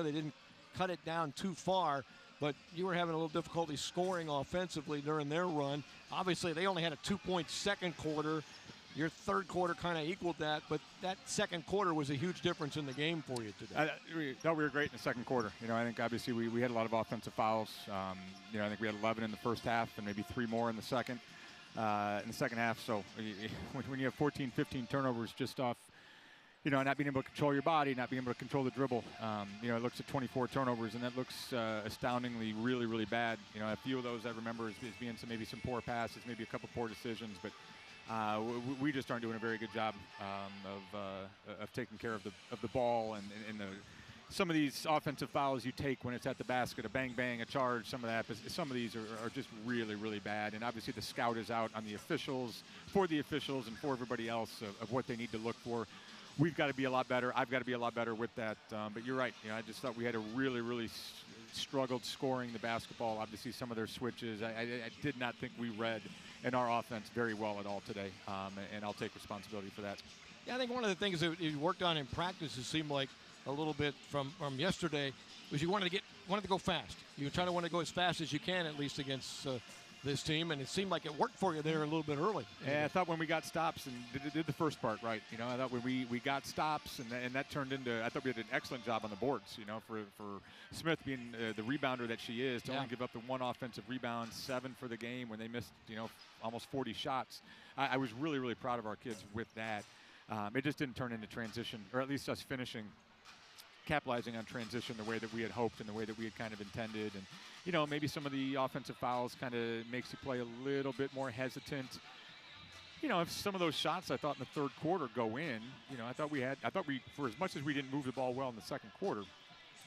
They didn't cut it down too far, but you were having a little difficulty scoring offensively during their run. Obviously, they only had a 2-point second quarter. Your third quarter kind of equaled that, but that second quarter was a huge difference in the game for you today. We thought we were great in the second quarter. I think obviously we had a lot of offensive fouls. I think we had 11 in the first half and maybe 3 more in the second half. So when you have 14, 15 turnovers just off, not being able to control your body, not being able to control the dribble, it looks at 24 turnovers, and that looks astoundingly really, really bad. A few of those I remember as being maybe some poor passes, maybe a couple poor decisions, but we just aren't doing a very good job of taking care of the ball and some of these offensive fouls you take when it's at the basket, a bang bang, a charge, some of these are just really, really bad. And obviously the scout is out on the officials, for the officials and for everybody else of what they need to look for. We've got to be a lot better. I've got to be a lot better with that. But you're right. I just thought we had a really, really struggled scoring the basketball. Obviously, some of their switches. I did not think we read in our offense very well at all today, and I'll take responsibility for that. Yeah, I think one of the things that you worked on in practice, it seemed like a little bit from yesterday, was you wanted to go fast. You were trying to want to go as fast as you can, at least against this team, and it seemed like it worked for you there a little bit early. Yeah, I thought when we got stops and did the first part right, I thought when we got stops and that turned into, I thought we did an excellent job on the boards, for Smith being the rebounder that she is, to only give up the 1 offensive rebound, 7 for the game when they missed, almost 40 shots. I was really, really proud of our kids with that. It just didn't turn into transition, or at least us capitalizing on transition the way that we had hoped and the way that we had kind of intended. And, maybe some of the offensive fouls kind of makes you play a little bit more hesitant. If some of those shots I thought in the third quarter go in, I thought we, for as much as we didn't move the ball well in the second quarter,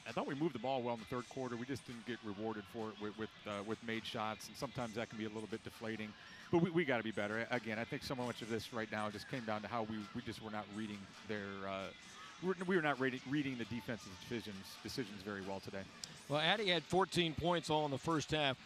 I thought we moved the ball well in the third quarter. We just didn't get rewarded for it with made shots, and sometimes that can be a little bit deflating. But we got to be better. Again, I think so much of this right now just came down to how we just were not reading their we were not reading the defense's decisions very well today. Well, Addie had 14 points all in the first half.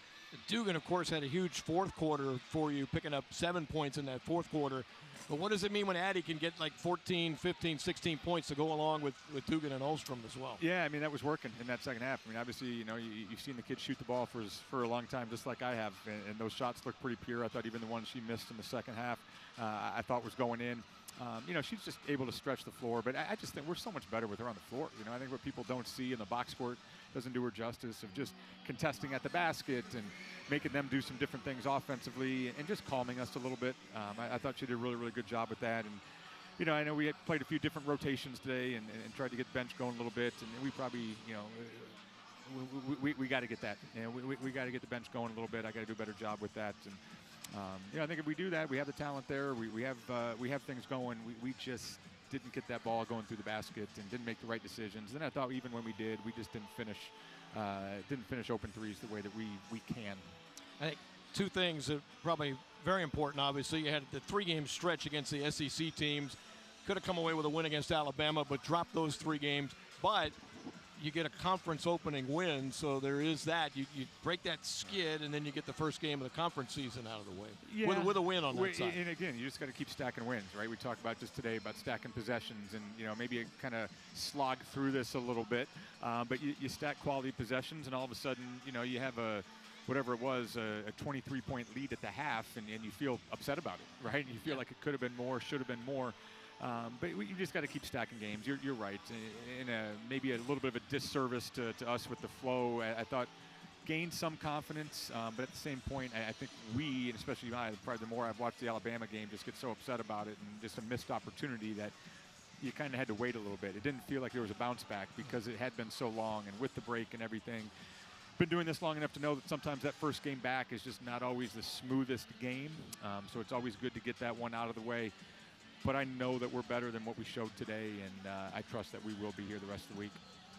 Dugan, of course, had a huge fourth quarter for you, picking up 7 points in that fourth quarter. But what does it mean when Addie can get like 14, 15, 16 points to go along with Dugan and Olstrom as well? Yeah, that was working in that second half. Obviously, you've seen the kids shoot the ball for a long time, just like I have, and those shots look pretty pure. I thought even the one she missed in the second half, I thought was going in. She's just able to stretch the floor, but I just think we're so much better with her on the floor. I think what people don't see in the box court doesn't do her justice, of just contesting at the basket and making them do some different things offensively and just calming us a little bit. I thought she did a really, really good job with that. And, I know we had played a few different rotations today and tried to get the bench going a little bit, and we probably, we got to get that. We got to get the bench going a little bit. I got to do a better job with that. And, I think if we do that, we have the talent there. We have things going. We just didn't get that ball going through the basket and didn't make the right decisions. And I thought even when we did, we just didn't finish open threes the way that we can. I think 2 things that are probably very important. Obviously, you had the 3-game stretch against the SEC teams. Could have come away with a win against Alabama, but dropped those 3 games. But you get a conference opening win, so there is that. You break that skid, and then you get the first game of the conference season out of the way with a win on that side. And again, you just got to keep stacking wins, right? We talked about just today about stacking possessions, and maybe kind of slog through this a little bit, but you stack quality possessions, and all of a sudden, you have a 23-point lead at the half, and you feel upset about it, right? And you feel like it could have been more, should have been more. But you just got to keep stacking games. You're right. In maybe a little bit of a disservice to us with the flow. I thought gained some confidence, but at the same point, I think we, and especially I, probably the more I've watched the Alabama game, just get so upset about it and just a missed opportunity that you kind of had to wait a little bit. It didn't feel like there was a bounce back because it had been so long, and with the break and everything. Been doing this long enough to know that sometimes that first game back is just not always the smoothest game. So it's always good to get that one out of the way. But I know that we're better than what we showed today, and I trust that we will be here the rest of the week.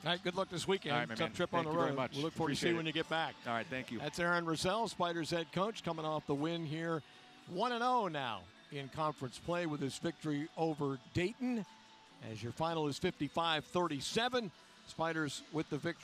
All right, good luck this weekend. All right, Tough trip on the road. We look forward to see you when you get back. All right, thank you. That's Aaron Rosell, Spiders head coach, coming off the win here. 1-0 now in conference play with his victory over Dayton. As your final is 55-37. Spiders with the victory.